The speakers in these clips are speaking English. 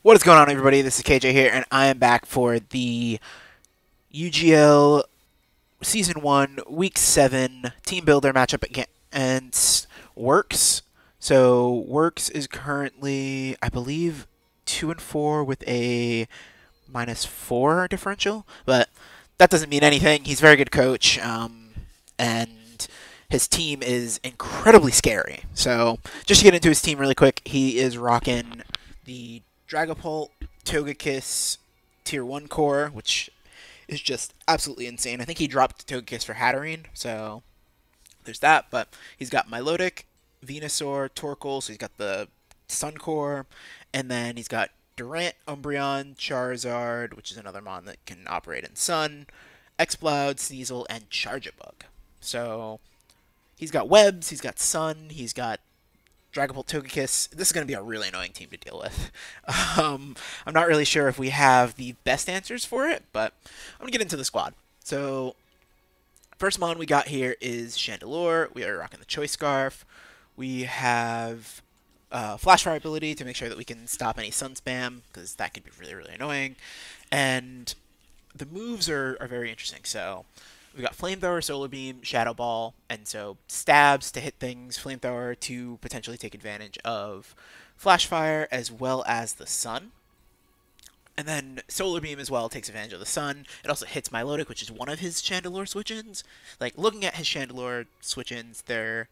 What is going on, everybody? This is KJ here, and I am back for the UGL Season 1, Week 7 Team Builder matchup against Werks. So, Werks is currently, I believe, 2-4 with a -4 differential, but that doesn't mean anything. He's a very good coach, and his team is incredibly scary. So, just to get into his team really quick, he is rocking the Dragapult, Togekiss, Tier 1 core, which is just absolutely insane. I think he dropped Togekiss for Hatterene, so there's that. But he's got Milotic, Venusaur, Torkoal, so he's got the Sun core, and then he's got Durant, Umbreon, Charizard, which is another mon that can operate in Sun, Exploud, Sneasel, and Charjabug. So he's got Webs, he's got Sun, he's got Dragapult, Togekiss. This is going to be a really annoying team to deal with. I'm not really sure if we have the best answers for it, but I'm going to get into the squad. So, first mon we got here is Chandelure. We are rocking the Choice Scarf. We have Flash Fire ability to make sure that we can stop any Sun Spam, because that could be really, really annoying. And the moves are very interesting. So, we've got Flamethrower, Solar Beam, Shadow Ball, and so stabs to hit things, Flamethrower to potentially take advantage of Flash Fire as well as the Sun. And then Solar Beam as well takes advantage of the Sun. It also hits Milotic, which is one of his Chandelure switch-ins. Like, looking at his Chandelure switch-ins, they're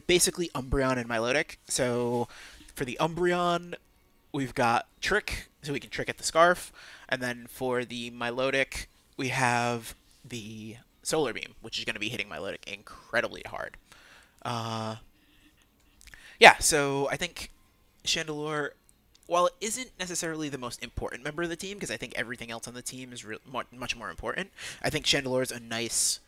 basically Umbreon and Milotic. So, for the Umbreon, we've got Trick, so we can Trick at the Scarf. And then for the Milotic, we have the Solar Beam, which is going to be hitting Milotic incredibly hard. Yeah, so I think Chandelure, while it isn't necessarily the most important member of the team, because I think everything else on the team is much more important, I think Chandelure is a nice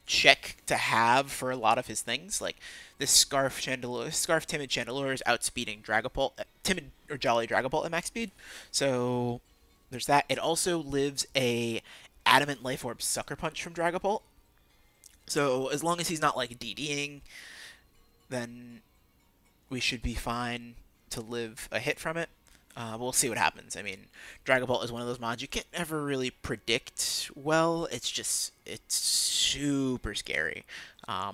check to have for a lot of his things. Like this Scarf Timid Chandelure is outspeeding Dragapult, Timid or Jolly Dragapult at max speed. So there's that. It also lives a Adamant Life Orb Sucker Punch from Dragapult. So as long as he's not like DDing, then we should be fine to live a hit from it. We'll see what happens. I mean, Dragapult is one of those mods you can't ever really predict well. It's super scary. I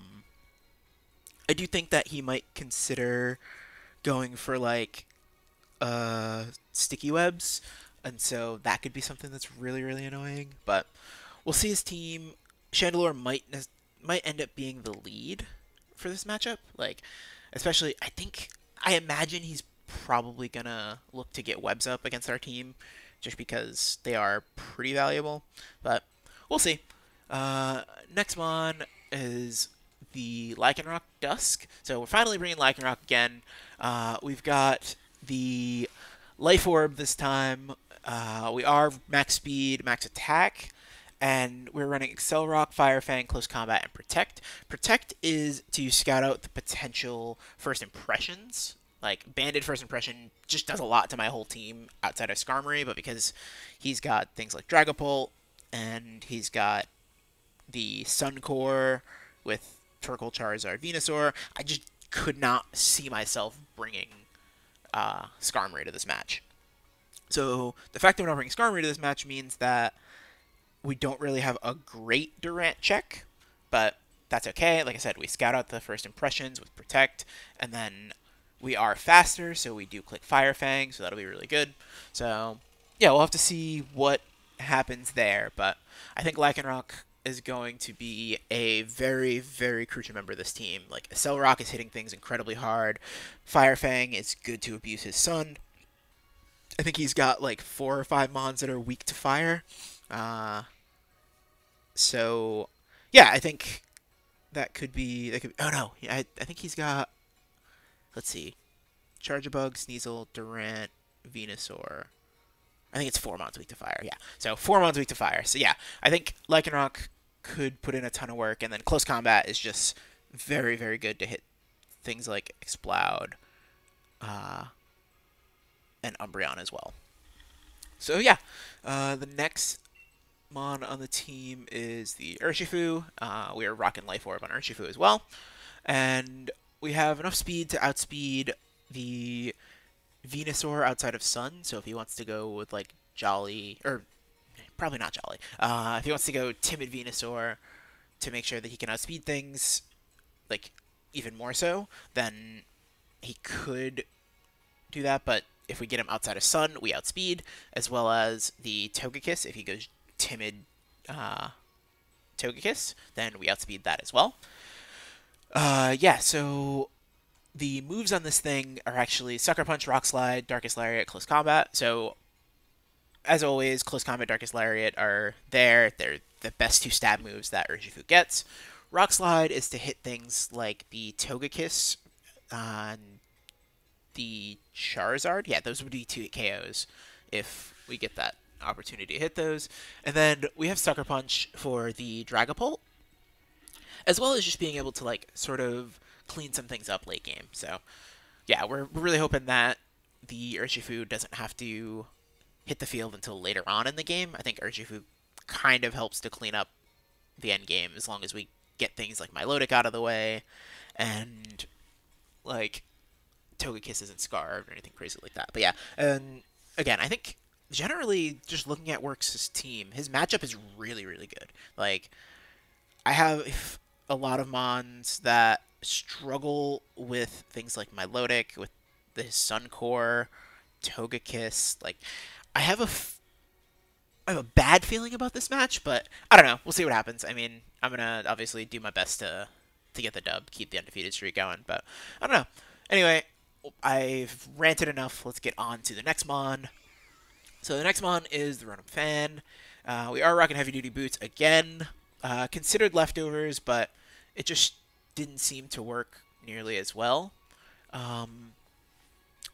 do think that he might consider going for like sticky webs, and so that could be something that's really, really annoying. But we'll see his team. Chandelure might end up being the lead for this matchup. Like, especially, I imagine he's probably gonna look to get webs up against our team, just because they are pretty valuable. But we'll see. Next mon is the Lycanroc Dusk. So we're finally bringing Lycanroc again. We've got the Life Orb this time. We are max speed, max attack, and we're running Excel Rock, Fire Fang, Close Combat, and Protect. Protect is to scout out the potential first impressions. Like, Banded First Impression just does a lot to my whole team outside of Skarmory, but because he's got things like Dragapult, and he's got the Sun Core with Torkoal, Charizard, Venusaur, I just could not see myself bringing Skarmory to this match. So the fact that we're not bringing Skarmory to this match means that we don't really have a great Durant check, but that's okay. Like I said, we scout out the first impressions with Protect, and then we are faster, so we do click Fire Fang, so that'll be really good. So, yeah, we'll have to see what happens there, but I think Lycanroc is going to be a very, very crucial member of this team. Like, Accelerock is hitting things incredibly hard. Fire Fang is good to abuse his Sun. I think he's got, like, 4 or 5 mons that are weak to fire. So, yeah, I think that could be... oh, no. I think he's got... Let's see. Charjabug, Sneasel, Durant, Venusaur. I think it's 4 mons weak to fire. Yeah. So 4 mons weak to fire. So yeah, I think Lycanroc could put in a ton of work, and then Close Combat is just very, very good to hit things like Exploud and Umbreon as well. So yeah, the next mon on the team is the Urshifu. We are rocking Life Orb on Urshifu as well. And we have enough speed to outspeed the Venusaur outside of Sun, so if he wants to go with like Jolly, or probably not Jolly, if he wants to go Timid Venusaur to make sure that he can outspeed things, like even more so, then he could do that. But if we get him outside of Sun, we outspeed, as well as the Togekiss. If he goes Timid Togekiss, then we outspeed that as well. Yeah, so the moves on this thing are actually Sucker Punch, Rock Slide, Darkest Lariat, Close Combat. So, as always, Close Combat, Darkest Lariat are there. They're the best two stab moves that Urshifu gets. Rock Slide is to hit things like the Togekiss and the Charizard. Yeah, those would be two KOs if we get that opportunity to hit those. And then we have Sucker Punch for the Dragapult, as well as just being able to like sort of clean some things up late game. So yeah, we're really hoping that the Urshifu doesn't have to hit the field until later on in the game. I think Urshifu kind of helps to clean up the end game as long as we get things like Milotic out of the way and like Togekiss isn't scarred or anything crazy like that. But yeah, and again, I think generally just looking at Werks' team, his matchup is really, really good. Like, I have a lot of Mons that struggle with things like Milotic, with the Sun Core, Togekiss. Like, I have I have a bad feeling about this match, but I don't know. We'll see what happens. I mean, I'm gonna obviously do my best to get the dub, keep the undefeated streak going, but I don't know. Anyway, I've ranted enough. Let's get on to the next Mon. So the next Mon is the Rotom Fan. We are rocking heavy duty boots again. Considered leftovers, but it just didn't seem to work nearly as well.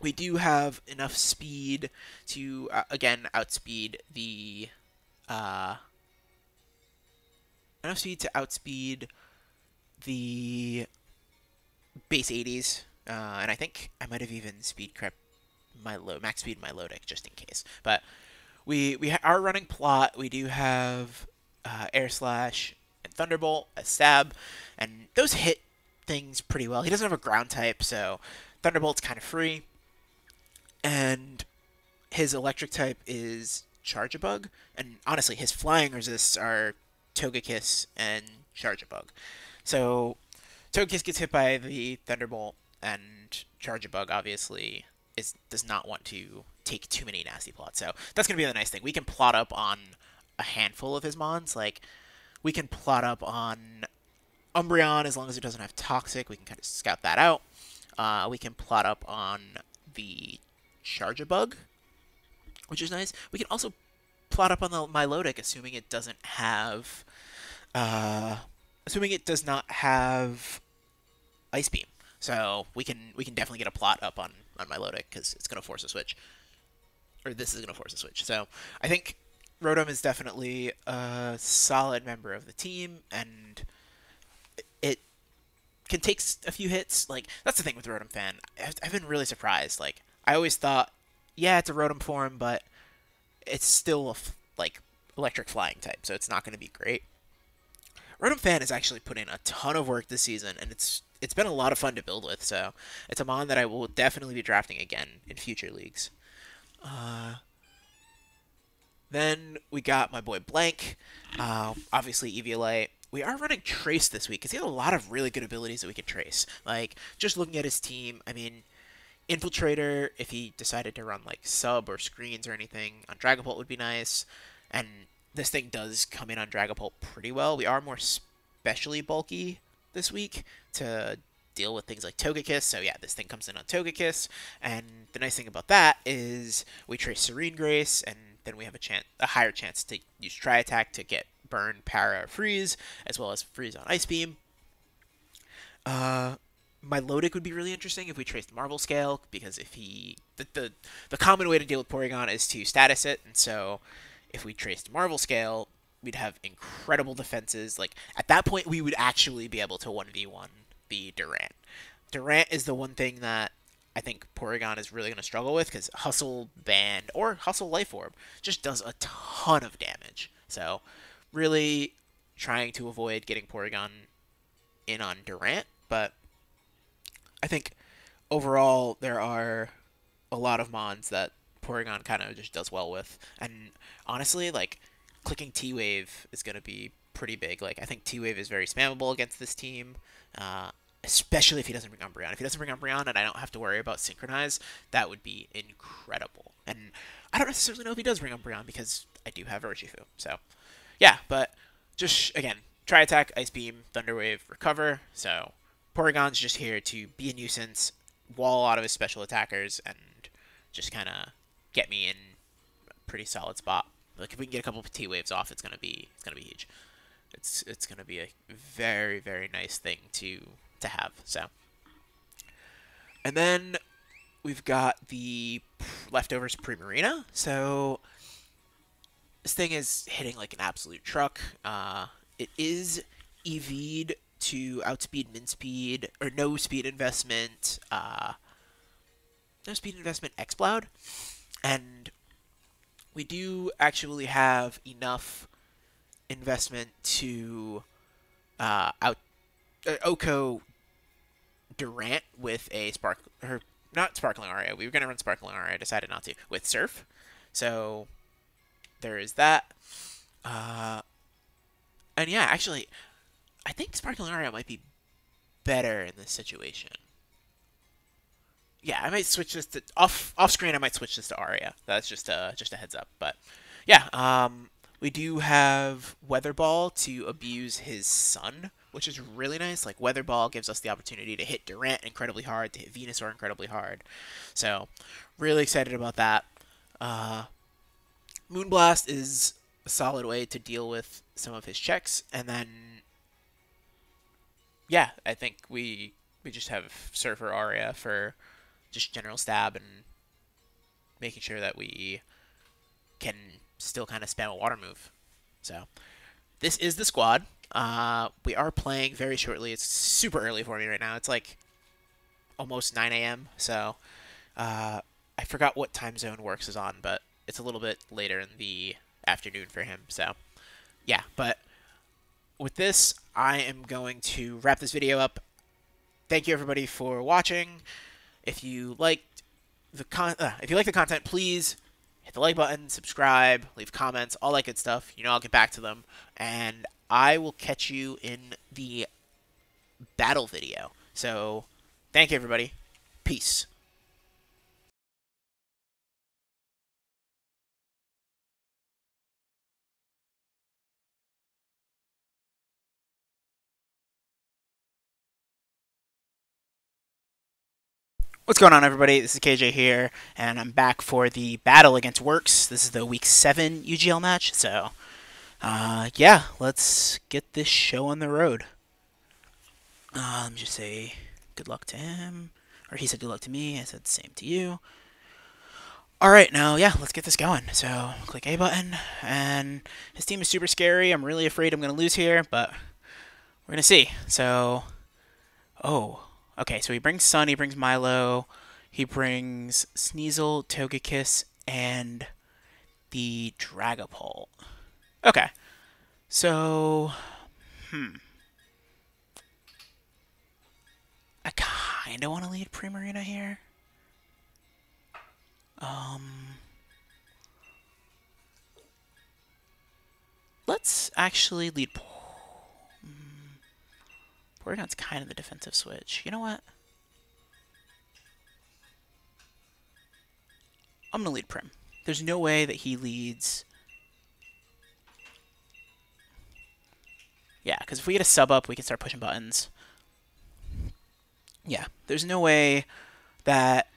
We do have enough speed to, again, outspeed the... enough speed to outspeed the base 80s. And I think I might have even speed crept max speed Milotic just in case. But we are running plot. We do have Air Slash and Thunderbolt as stab, and those hit things pretty well. He doesn't have a ground type, so Thunderbolt's kind of free. And his electric type is Charge-a-Bug, and honestly, his flying resists are Togekiss and Charge-a-Bug. So Togekiss gets hit by the Thunderbolt, and Charge-a-Bug obviously does not want to take too many nasty plots. So that's going to be the nice thing. We can plot up on a handful of his Mons. Like, we can plot up on Umbreon as long as it doesn't have Toxic. We can kind of scout that out. We can plot up on the Charge-a-Bug, which is nice. We can also plot up on the Milotic, assuming it doesn't have... assuming it does not have Ice Beam. So we can definitely get a plot up on Milotic, because it's going to force a switch. Or this is going to force a switch. So I think Rotom is definitely a solid member of the team, and it can take a few hits. Like, that's the thing with Rotom Fan. I've been really surprised. Like, I always thought, yeah, it's a Rotom form, but it's still like electric flying type, so it's not going to be great. Rotom Fan has actually put in a ton of work this season, and it's been a lot of fun to build with, so it's a Mon that I will definitely be drafting again in future leagues. Then we got my boy Blank, obviously Eviolite. We are running Trace this week, because he has a lot of really good abilities that we can trace. Like, just looking at his team, I mean, Infiltrator, if he decided to run, like, sub or screens or anything, on Dragapult would be nice, and this thing does come in on Dragapult pretty well. We are more specially bulky this week to deal with things like Togekiss, so yeah, this thing comes in on Togekiss, and the nice thing about that is we trace Serene Grace, and then we have a higher chance to use Tri-Attack to get Burn, Para, or Freeze, as well as Freeze on Ice Beam. Milotic would be really interesting if we traced Marble Scale, because if the common way to deal with Porygon is to status it, and so if we traced Marble Scale, we'd have incredible defenses. Like, at that point, we would actually be able to 1v1 the Durant. Durant is the one thing that I think Porygon is really going to struggle with, because Hustle Band or Hustle Life Orb just does a ton of damage. So, really trying to avoid getting Porygon in on Durant, but I think overall there are a lot of mons that Porygon kind of just does well with. And honestly, like, clicking T-Wave is going to be pretty big. Like, I think T-Wave is very spammable against this team, especially if he doesn't bring Umbreon. If he doesn't bring Umbreon and I don't have to worry about Synchronize, that would be incredible. And I don't necessarily know if he does bring Umbreon because I do have Urshifu. So, yeah, but just, again, Tri Attack, Ice Beam, Thunder Wave, Recover. So, Porygon's just here to be a nuisance, wall a lot of his special attackers, and just kind of get me in a pretty solid spot. Like, if we can get a couple of T-Waves off, it's gonna be huge. It's gonna be a very, very nice thing to have. So, and then we've got the leftovers Primarina. So this thing is hitting like an absolute truck. It is EV'd to outspeed min speed, or no speed investment, Exploud. And we do actually have enough investment to Oko Durant with a not Sparkling Aria. We were going to run Sparkling Aria. I decided not to, with Surf. So there is that. And yeah, actually, I think Sparkling Aria might be better in this situation. Yeah, I might switch this to off screen. I might switch this to Aria. That's just a heads up. But yeah, we do have Weather Ball to abuse his Sun, which is really nice. Like, Weather Ball gives us the opportunity to hit Durant incredibly hard, to hit Venusaur incredibly hard. So, really excited about that. Moonblast is a solid way to deal with some of his checks, and then yeah, I think we just have Surfer Aria for just general stab and making sure that we can still kind of spam a water move. So this is the squad. We are playing very shortly. It's super early for me right now. It's like almost 9 a.m. So I forgot what time zone Werks is on, but it's a little bit later in the afternoon for him. So yeah, but with this, I am going to wrap this video up. Thank you everybody for watching. If you liked the content, please hit the like button, subscribe, leave comments, all that good stuff. You know I'll get back to them, and I will catch you in the battle video. So, thank you everybody. Peace. What's going on, everybody? This is KJ here, and I'm back for the battle against Werks. This is the Week 7 UGL match, so yeah, let's get this show on the road. Let me just say good luck to him, or he said good luck to me. I said the same to you. Alright, now, yeah, let's get this going. So, click A button, and his team is super scary. I'm really afraid I'm going to lose here, but we're going to see. So, oh. Okay, so he brings Sun, he brings Milo, he brings Sneasel, Togekiss, and the Dragapult. Okay, so, I kind of want to lead Primarina here. Let's actually lead Porygon's kind of the defensive switch. You know what? I'm going to lead Prim. There's no way that he leads... Yeah, because if we get a sub up, we can start pushing buttons. Yeah, there's no way that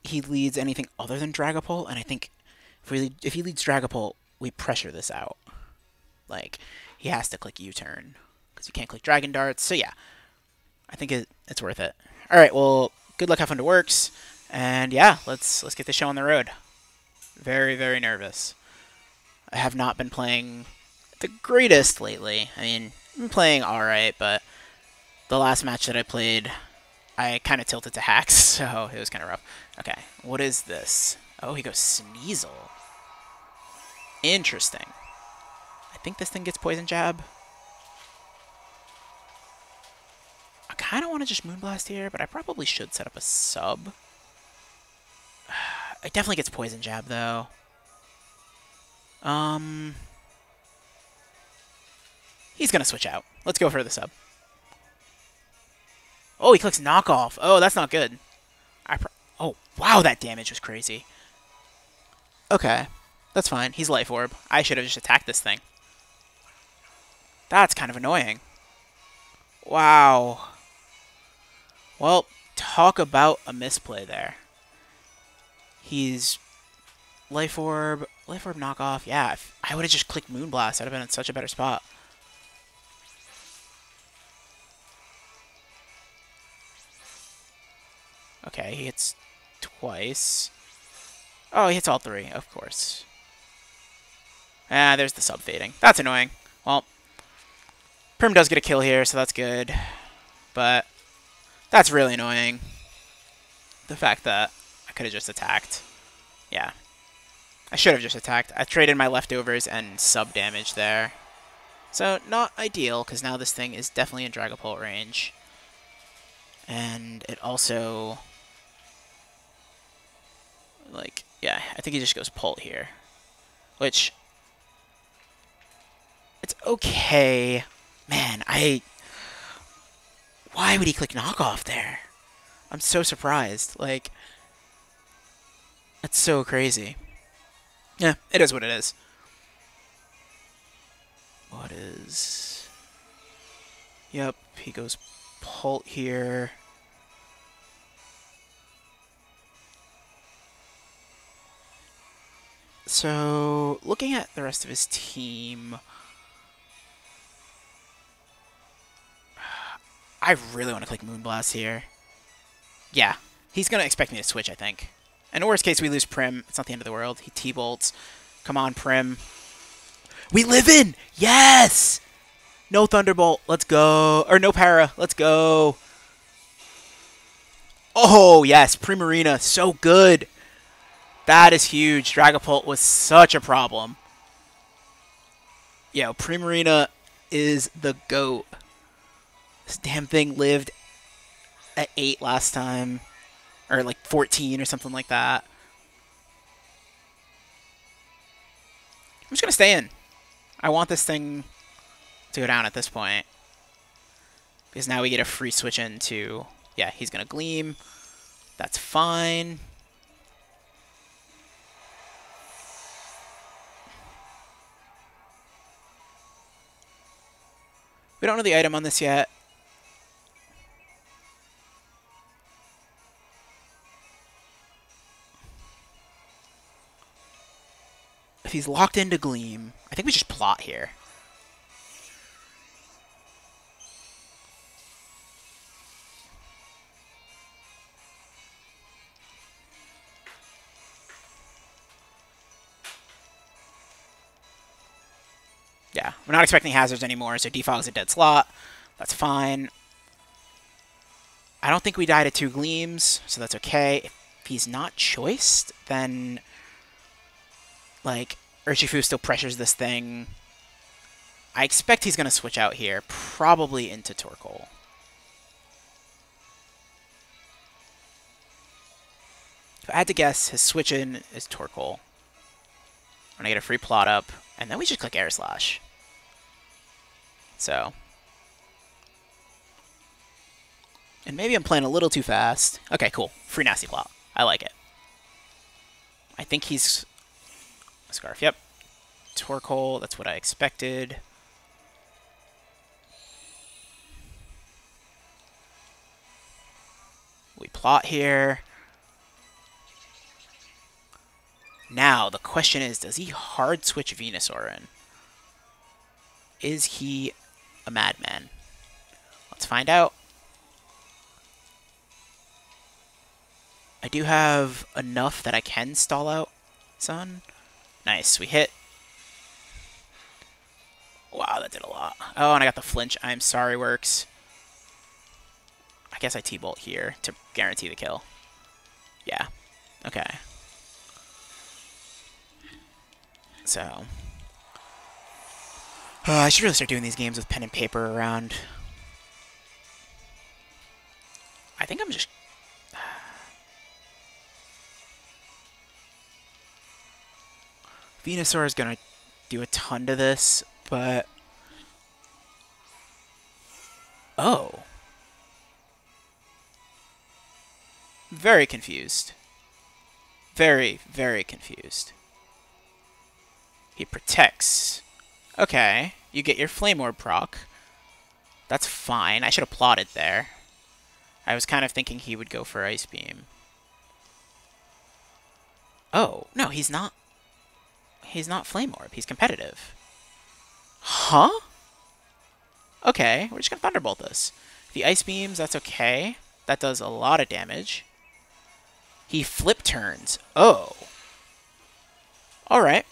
he leads anything other than Dragapult, and I think if he leads Dragapult, we pressure this out. Like, he has to click U-turn, because you can't click Dragon Darts. So yeah, I think it's worth it. All right, well, good luck, have fun to Werks, and yeah, let's get this show on the road. Very, very nervous. I have not been playing the greatest lately. I mean, I've been playing all right, but the last match that I played, I kind of tilted to hacks, so it was kind of rough. Okay, what is this? Oh, he goes Sneasel. Interesting. I think this thing gets Poison Jab. I kind of want to just Moonblast here, but I probably should set up a sub. it definitely gets poison jab though. He's gonna switch out. Let's go for the sub. Oh, he clicks knockoff. Oh, that's not good. Oh, wow, that damage was crazy. Okay, that's fine. He's Life Orb. I should have just attacked this thing. That's kind of annoying. Wow. Well, talk about a misplay there. He's Life Orb knockoff. Yeah, if I would have just clicked Moonblast, I'd have been in such a better spot. Okay, he hits twice. Oh, he hits all three, of course. Ah, there's the sub fading. That's annoying. Well, Prim does get a kill here, so that's good. But that's really annoying. The fact that I could have just attacked. Yeah. I should have just attacked. I traded my leftovers and sub damage there. So, not ideal, because now this thing is definitely in Dragapult range. And it also... like, yeah, I think he just goes Pult here. Which... it's okay. Man, why would he click knockoff there? I'm so surprised. Like, that's so crazy. Yeah, it is what it is. What is... yep, he goes Pult here. So, looking at the rest of his team... I really want to click Moonblast here. Yeah, he's going to expect me to switch, I think. In the worst case, we lose Prim. It's not the end of the world. He T-bolts. Come on, Prim. We live in! Yes! No Thunderbolt. Let's go. Or no Para. Let's go. Oh, yes. Primarina. So good. That is huge. Dragapult was such a problem. Yo, Primarina is the GOAT. This damn thing lived at 8 last time. Or like 14 or something like that. I'm just going to stay in. I want this thing to go down at this point. Because now we get a free switch into... yeah, he's going to Gleam. That's fine. We don't know the item on this yet. If he's locked into Gleam, I think we just plot here. Yeah, we're not expecting hazards anymore, so Defog's a dead slot. That's fine. I don't think we die to 2 Gleams, so that's okay. If he's not choiced, then... like, Urshifu still pressures this thing. I expect he's going to switch out here, probably into Torkoal. If I had to guess, his switch in is Torkoal. I'm going to get a free plot up, and then we just click Air Slash. So. And maybe I'm playing a little too fast. Okay, cool. Free Nasty Plot. I like it. I think he's... Scarf, yep. Torkoal, that's what I expected. We plot here. Now, the question is, does he hard switch Venusaur in? Is he a madman? Let's find out. I do have enough that I can stall out Sun. Nice, we hit. Wow, that did a lot. Oh, and I got the flinch. I'm sorry, Werks. I guess I T-bolt here to guarantee the kill. Yeah. Okay. So. I should really start doing these games with pen and paper around. I think I'm just... Venusaur is going to do a ton to this, but... Oh. Very confused. Very, very confused. He protects. Okay, you get your Flame Orb proc. That's fine. I should have plotted there. I was kind of thinking he would go for Ice Beam. Oh, no, he's not. He's not Flame Orb. He's competitive. Huh? Okay, we're just going to Thunderbolt this. If he Ice Beams, that's okay. That does a lot of damage. He Flip Turns. Oh. Alright.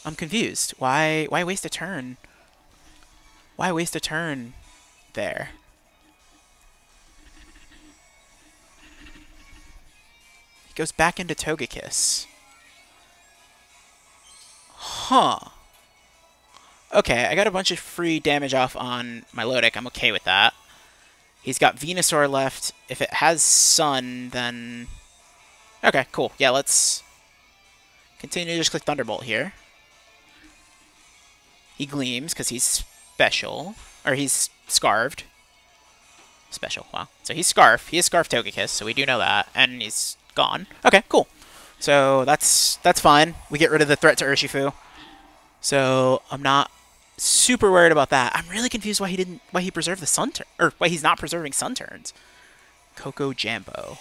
I'm confused. Why waste a turn? Why waste a turn there? He goes back into Togekiss. Huh. Okay, I got a bunch of free damage off on my Milotic. I'm okay with that. He's got Venusaur left. If it has Sun, then... Okay, cool. Yeah, let's continue to just click Thunderbolt here. He Gleams, because he's special. Or he's Scarved. Special, wow. So he's Scarf. He is Scarf Togekiss, so we do know that. And he's gone. Okay, cool. So that's fine. We get rid of the threat to Urshifu. So I'm not super worried about that. I'm really confused why he preserved the Sun turn, or why he's not preserving Sun turns. Coco Jambo.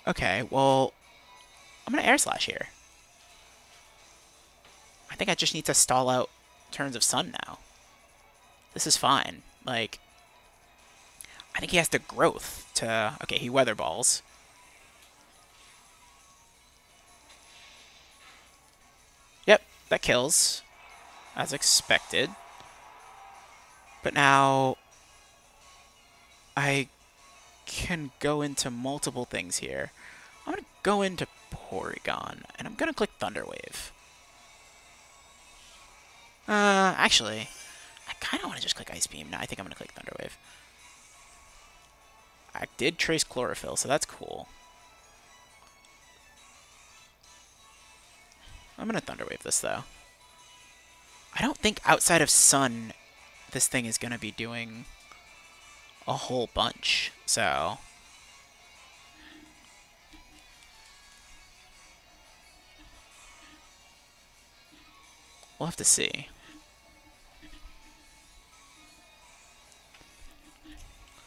Okay, well, I'm gonna Air Slash here. I think I just need to stall out turns of Sun now. This is fine. Like, I think he has the growth to... Okay, he Weather Balls. Yep, that kills. As expected. But now... I can go into multiple things here. I'm going to go into Porygon, and I'm going to click Thunder Wave. Actually, I kind of want to just click Ice Beam. No, I think I'm going to click Thunder Wave. I did trace Chlorophyll, so that's cool. I'm going to Thunder Wave this, though. I don't think outside of Sun, this thing is going to be doing a whole bunch, so... We'll have to see.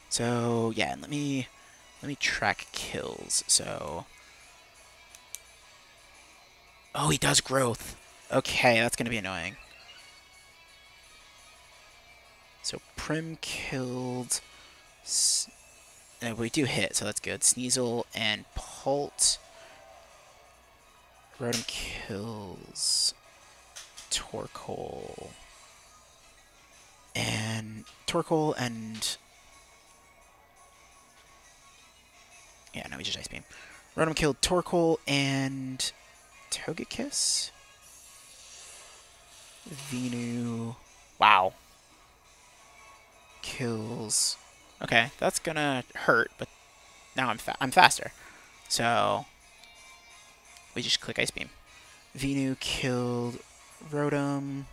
So, yeah, and let me track kills. So, oh, he does growth. Okay, that's going to be annoying. So, Prim killed... we do hit, so that's good. Sneasel and Pult. Rotom kills... Torkoal. And... Torkoal and... Yeah, no, we just Ice Beam. Rotom killed Torkoal and... Togekiss? Venu... Wow. Kills... Okay, that's gonna hurt, but now I'm faster. So... we just click Ice Beam. Venu killed Rotom.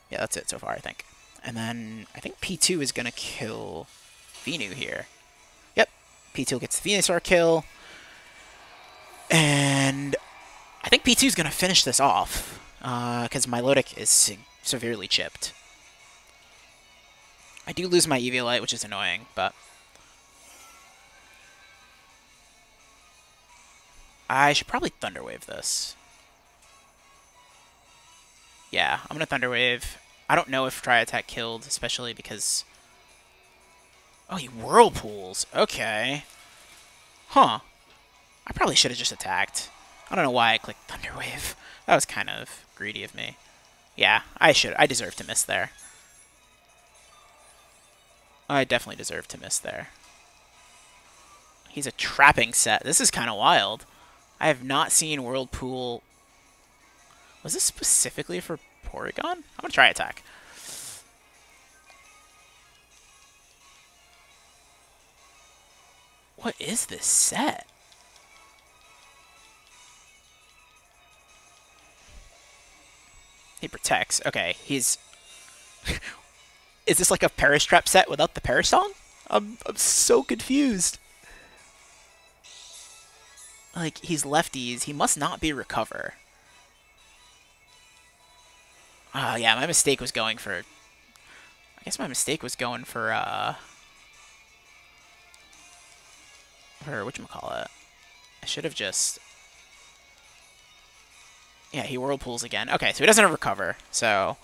Yeah, that's it so far, I think. And then I think P2 is gonna kill Venu here. Yep, P2 gets the Venusaur kill. And I think P2 is gonna finish this off, because Milotic is severely chipped. I do lose my Eviolite, which is annoying, but... I should probably Thunder Wave this. Yeah, I'm gonna Thunder Wave. I don't know if Tri Attack killed, especially because... Oh, he Whirlpools. Okay. Huh. I probably should have just attacked. I don't know why I clicked Thunder Wave. That was kind of greedy of me. Yeah, I deserve to miss there. I definitely deserve to miss there. He's a trapping set. This is kind of wild. I have not seen Whirlpool. Was this specifically for Porygon? I'm going to try attack. What is this set? He protects. Okay, he's... Is this like a Perish Trap set without the Perish Song? I'm so confused. Like, he's lefties. He must not be Recover. Oh, yeah, my mistake was going for... I guess my mistake was going for whatchamacallit. I should have just... Yeah, he Whirlpools again. Okay, so he doesn't have Recover, so...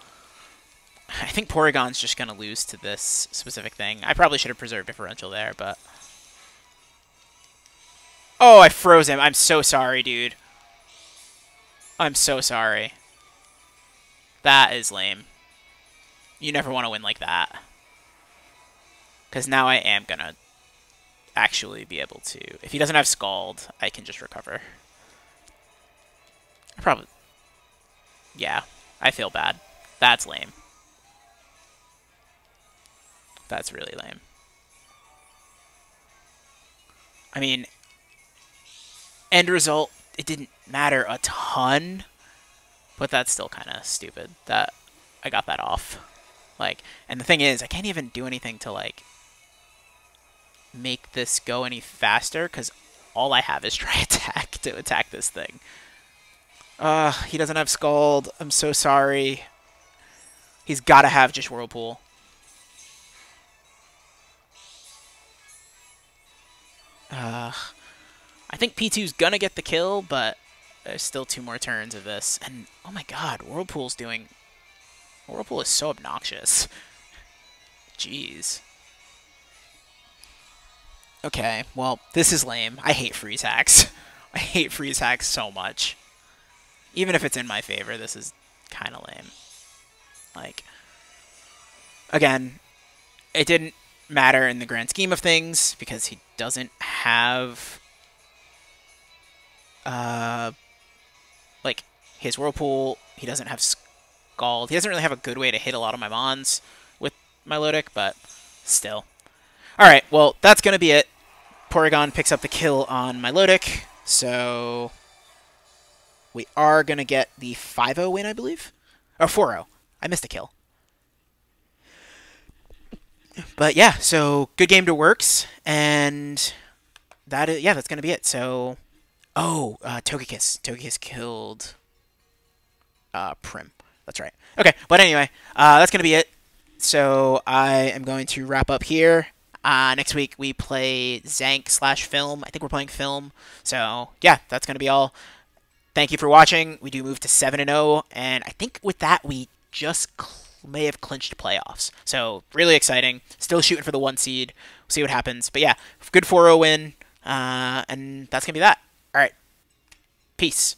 I think Porygon's just going to lose to this specific thing. I probably should have preserved Differential there, but... Oh, I froze him. I'm so sorry, dude. I'm so sorry. That is lame. You never want to win like that. Because now I am going to actually be able to... If he doesn't have Scald, I can just Recover. I probably... Yeah, I feel bad. That's lame. That's really lame. I mean, end result, it didn't matter a ton, but that's still kind of stupid that I got that off. Like, and the thing is, I can't even do anything to, like, make this go any faster, because all I have is Try Attack to attack this thing. He doesn't have Scald. I'm so sorry. He's got to have just Whirlpool. I think P2's gonna get the kill, but there's still 2 more turns of this. And, oh my god, Whirlpool is so obnoxious. Jeez. Okay, well, this is lame. I hate freeze hacks. I hate freeze hacks so much. Even if it's in my favor, this is kind of lame. Like, again, it didn't matter in the grand scheme of things because he doesn't have like his Whirlpool. He doesn't have Scald. He doesn't really have a good way to hit a lot of my Mons with my Milotic, but still. Alright, well, that's gonna be it. Porygon picks up the kill on my Milotic, so we are gonna get the 5-0 win, I believe? Or 4-0. I missed a kill. But yeah, so good game to Werks, and that is, yeah, that's gonna be it. So, Togekiss. Togekiss killed Prim. That's right. Okay, but anyway, that's gonna be it. So I am going to wrap up here. Next week we play Zank/Film. I think we're playing Film. So yeah, that's gonna be all. Thank you for watching. We do move to 7-0, and I think with that we just may have clinched playoffs. So really exciting. Still shooting for the 1 seed. We'll see what happens. But yeah, good 4-0 win. And that's going to be that. All right. Peace.